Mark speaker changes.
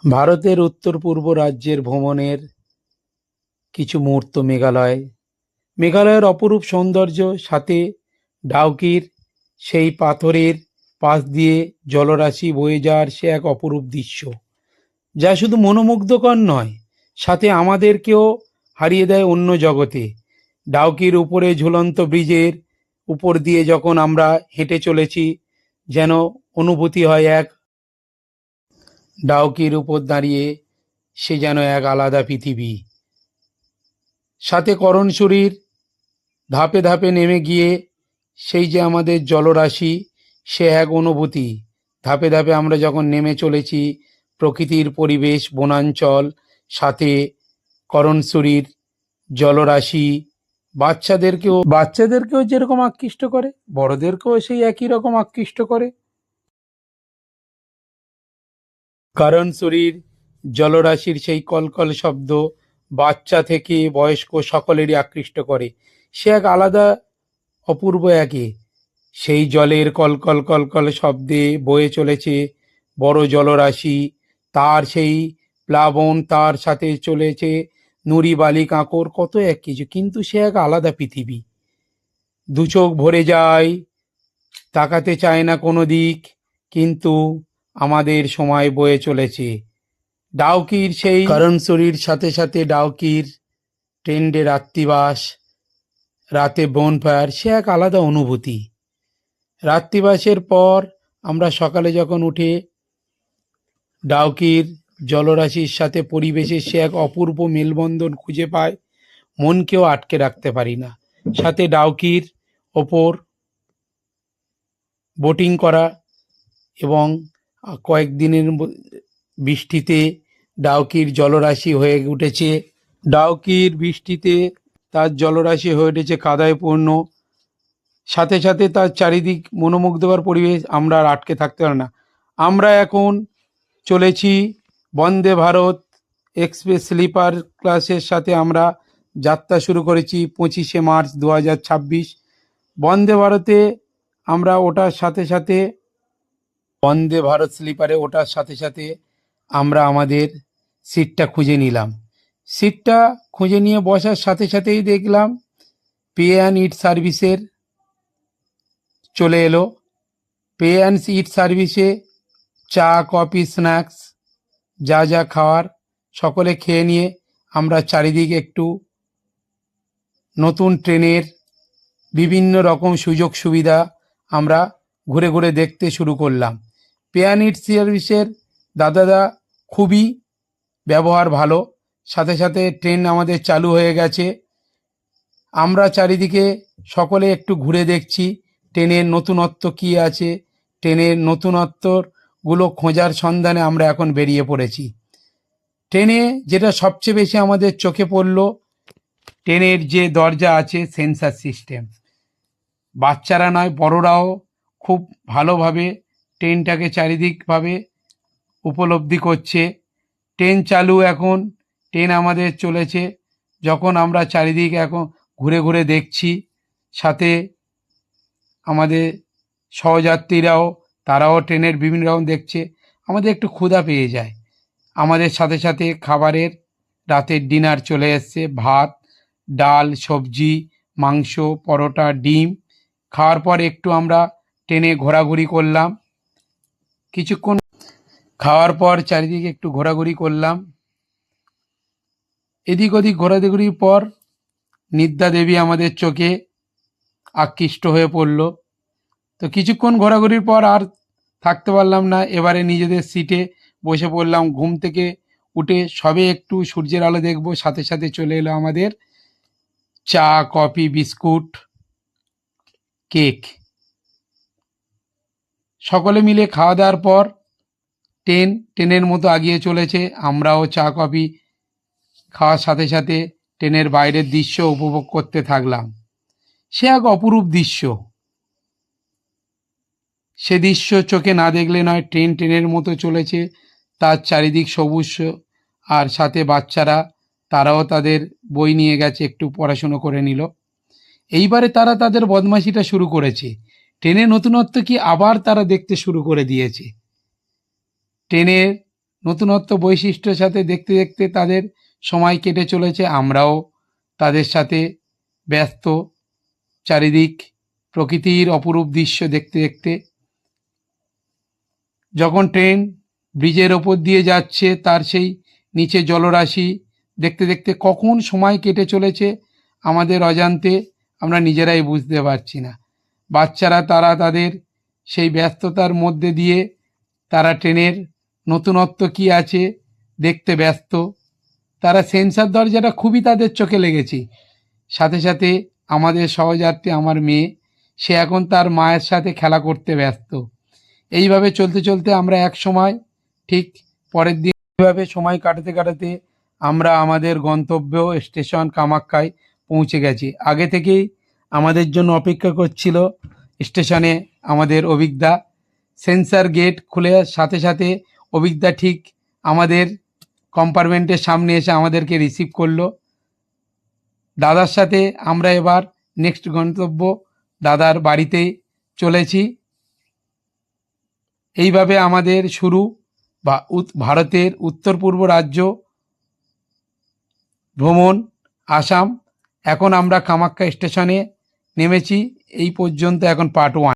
Speaker 1: ভারতের উত্তর পূর্ব রাজ্যের ভ্রমণের কিছু মুহূর্ত মেঘালয়ের অপরূপ সৌন্দর্য, সাথে ডাউকির সেই পাথরের পাশ দিয়ে জলরাশি বয়ে যাওয়ার সে এক অপরূপ দৃশ্য, যা শুধু মনোমুগ্ধকর নয়, সাথে আমাদেরকেও হারিয়ে দেয় অন্য জগতে। ডাউকির উপরে ঝুলন্ত ব্রিজের উপর দিয়ে যখন আমরা হেঁটে চলেছি, যেন অনুভূতি হয় এক ডাউকির উপর দাঁড়িয়ে সে যেন এক আলাদা পৃথিবী। সাথে করণসুরির ধাপে ধাপে নেমে গিয়ে সেই যে আমাদের জলরাশি, সে এক অনুভূতি। ধাপে ধাপে আমরা যখন নেমে চলেছি, প্রকৃতির পরিবেশ, বনাঞ্চল, সাথে করণসুরির জলরাশি বাচ্চাদেরকেও যেরকম আকৃষ্ট করে, বড়দেরকেও সেই একই রকম আকৃষ্ট করে। করণসুরির জলরাশির সেই কলকল শব্দ বাচ্চা থেকে বয়স্ক সকলেরই আকৃষ্ট করে। সে এক আলাদা অপূর্ব সেই জলের কলকল কলকল শব্দে বয়ে চলেছে বড় জলরাশি, তার সেই প্লাবন, তার সাথে চলেছে নুড়ি বালি কাঁকর, কত এক কিছু, কিন্তু সে এক আলাদা পৃথিবী। দু চোখ ভরে যায়, তাকাতে চায় না কোনো দিক, কিন্তু আমাদের সময় বয়ে চলেছে। ডাউকির সেই করণসুরির সাথে সাথে ডাউকির টেন্ডে রাত্রিবাস, রাতে বনফায়ার, সে এক আলাদা অনুভূতি। রাত্রিবাসের পর আমরা সকালে যখন উঠে ডাউকির জলরাশির সাথে পরিবেশের সে এক অপূর্ব মেলবন্ধন খুঁজে পাই, মনকেও আটকে রাখতে পারি না। সাথে ডাউকির ওপর বোটিং করা এবং কয়েকদিনের বৃষ্টিতে ডাউকির জলরাশি হয়ে উঠেছে, ডাউকির বৃষ্টিতে তার জলরাশি হয়ে উঠেছে কাদায় পূর্ণ। সাথে সাথে তার চারিদিক মনোমুগ্ধকর পরিবেশ, আমরা আর আটকে থাকতে পারি না। আমরা এখন চলেছি বন্দে ভারত এক্সপ্রেস স্লিপার ক্লাসের সাথে আমরা যাত্রা শুরু করেছি 25শে মার্চ 2026। বন্দে ভারতে আমরা ওঠার সাথে সাথে বন্দে ভারত স্লিপারে ওঠার সাথে সাথে আমরা আমাদের সিটটা খুঁজে নিলাম। সিটটা খুঁজে নিয়ে বসার সাথে সাথেই দেখলাম পে অ্যান্ড ইট সার্ভিসের চলে এলো। পে অ্যান্ড ইট সার্ভিসে চা, কফি, স্ন্যাক্স, যা যা খাওয়ার সকলে খেয়ে নিয়ে আমরা চারিদিকে একটু নতুন ট্রেনের বিভিন্ন রকম সুযোগ সুবিধা আমরা ঘুরে ঘুরে দেখতে শুরু করলাম। পে অ্যান্ড ইট সার্ভিসের দাদারা খুবই ব্যবহার ভালো। সাথে সাথে ট্রেন আমাদের চালু হয়ে গেছে, আমরা চারিদিকে সকলে একটু ঘুরে দেখছি ট্রেনের নতুনত্ব কী আছে। ট্রেনের নতুনত্বগুলো খোঁজার সন্ধানে আমরা এখন বেরিয়ে পড়েছি। ট্রেনে যেটা সবচেয়ে বেশি আমাদের চোখে পড়ল, ট্রেনের যে দরজা আছে সেন্সার সিস্টেম। বাচ্চারা নয়, বড়রাও খুব ভালোভাবে ট্রেনটাকে চারিদিকভাবে উপলব্ধি করছে। ট্রেন চালু, এখন ট্রেন আমাদের চলেছে। যখন আমরা চারিদিক এখন ঘুরে ঘুরে দেখছি, সাথে আমাদের সহযাত্রীরাও, তারাও ট্রেনের বিভিন্ন রকম দেখছে, আমাদের একটু ক্ষুধা পেয়ে যায়। আমাদের সাথে সাথে খাবারের রাতের ডিনার চলে এসছে, ভাত, ডাল, সবজি, মাংস, পরোটা, ডিম। খাওয়ার পর একটু আমরা ট্রেনে ঘোরাঘুরি করলাম। কিছুক্ষণ খাওয়ার পর চারিদিকে একটু ঘোরাঘুরি করলাম। এদিক ওদিক ঘোরাঘুরির পর নিদ্রা দেবী আমাদের চোখে আকৃষ্ট হয়ে পড়ল। তো কিছুক্ষণ ঘোরাঘুরির পর আর থাকতে পারলাম না, এবারে নিজেদের সিটে বসে পড়লাম। ঘুম থেকে উঠে সবে একটু সূর্যের আলো দেখবো, সাথে সাথে চলে এলো আমাদের চা, কফি, বিস্কুট, কেক। সকলে মিলে খাওয়া দাওয়ার পর ট্রেনের মতো এগিয়ে চলেছে। আমরাও চা কফি খাওয়ার সাথে সাথে ট্রেনের বাইরের দৃশ্য উপভোগ করতে থাকলাম। সে এক অপরূপ দৃশ্য, সে দৃশ্য চোখে না দেখলে নয়। ট্রেনের মতো চলেছে, তার চারিদিক সবুজ, আর সাথে বাচ্চারা, তারাও তাদের বই নিয়ে গেছে, একটু পড়াশুনো করে নিল। এইবারে তারা তাদের বদমাশিটা শুরু করেছে। ট্রেনের নতুনত্ব কি আবার তারা দেখতে শুরু করে দিয়েছে। ট্রেনের নতুনত্ব বৈশিষ্ট্যের সাথে দেখতে দেখতে তাদের সময় কেটে চলেছে। আমরাও তাদের সাথে ব্যস্ত, চারিদিক প্রকৃতির অপরূপ দৃশ্য দেখতে দেখতে। যখন ট্রেন ব্রিজের ওপর দিয়ে যাচ্ছে, তার সেই নিচে জলরাশি দেখতে দেখতে কখন সময় কেটে চলেছে আমাদের অজান্তে আমরা নিজেরাই বুঝতে পারছি না। বাচ্চারা তারা তাদের সেই ব্যস্ততার মধ্যে দিয়ে তারা ট্রেনের নতুনত্ব কী আছে দেখতে ব্যস্ত। তারা সেন্সার দরজাটা খুবই তাদের চোখে লেগেছে। সাথে সাথে আমাদের সহযাত্রী আমার মেয়ে, সে এখন তার মায়ের সাথে খেলা করতে ব্যস্ত। এইভাবে চলতে চলতে আমরা এক সময় ঠিক পরের দিন এইভাবে সময় কাটাতে কাটাতে আমরা আমাদের গন্তব্য স্টেশন কামাখ্যায় পৌঁছে গেছি। আগে থেকেই আমাদের জন্য অপেক্ষা করছিল স্টেশনে আমাদের অভিজ্ঞতা। সেন্সার গেট খুলে সাথে সাথে অভিজ্ঞতা ঠিক আমাদের কম্পার্টমেন্টের সামনে এসে আমাদেরকে রিসিভ করলো। দাদার সাথে আমরা এবার নেক্সট গন্তব্য দাদার বাড়িতে চলেছি। এইভাবে আমাদের শুরু ভারতের উত্তর পূর্ব রাজ্য ভ্রমণ আসাম। এখন আমরা কামাখ্যা স্টেশনে নেমেছি। এই পর্যন্ত এখন পার্ট 1।